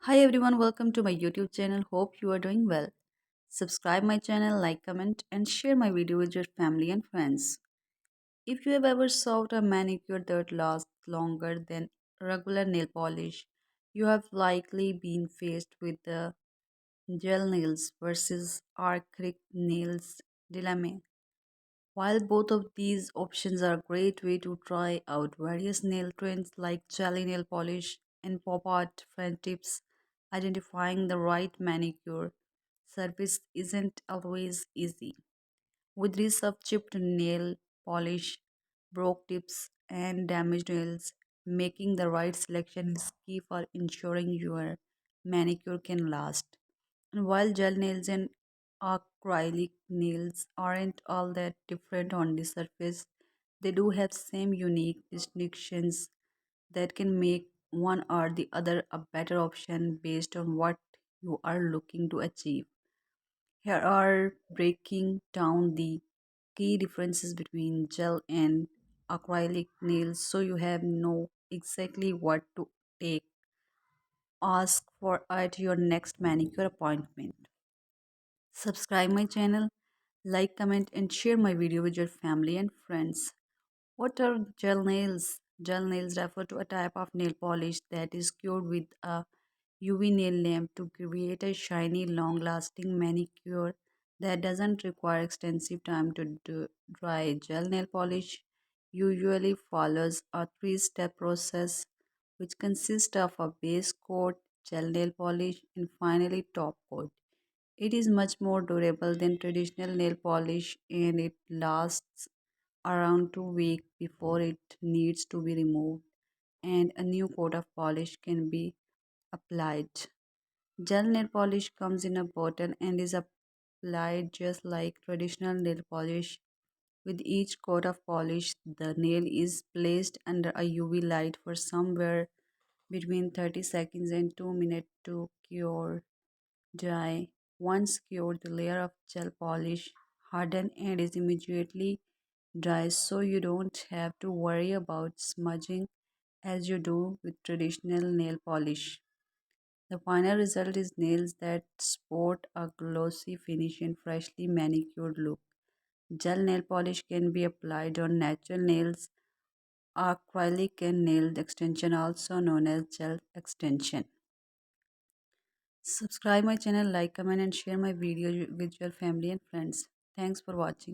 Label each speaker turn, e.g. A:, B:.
A: Hi everyone, welcome to my YouTube channel. Hope you are doing well. Subscribe my channel, like, comment and share my video with your family and friends. If you have ever sought a manicure that lasts longer than regular nail polish, you have likely been faced with the gel nails versus acrylic nails dilemma. While both of these options are a great way to try out various nail trends like jelly nail polish and pop art French tips, identifying the right manicure surface isn't always easy. With risk of chipped nail polish, broke tips, and damaged nails, making the right selection is key for ensuring your manicure can last. And while gel nails and acrylic nails aren't all that different on the surface, they do have same unique distinctions that can make one or the other a better option based on what you are looking to achieve. Here are breaking down the key differences between gel and acrylic nails so you have know exactly what to take ask for at your next manicure appointment. Subscribe my channel, like, comment and share my video with your family and friends. What are gel nails? Gel nails refer to a type of nail polish that is cured with a UV nail lamp to create a shiny, long-lasting manicure that doesn't require extensive time to dry. Gel nail polish usually follows a three-step process which consists of a base coat, gel nail polish, and finally top coat. It is much more durable than traditional nail polish and it lasts around 2 weeks before it needs to be removed and a new coat of polish can be applied. Gel nail polish comes in a bottle and is applied just like traditional nail polish. With each coat of polish, the nail is placed under a UV light for somewhere between 30 seconds and 2 minutes to cure dry. Once cured, the layer of gel polish harden and is immediately dry so you don't have to worry about smudging as you do with traditional nail polish. The final result is nails that sport a glossy finish and freshly manicured look. Gel nail polish can be applied on natural nails, acrylic and nail extension also known as gel extension. Subscribe my channel, like, comment and share my video with your family and friends. Thanks for watching.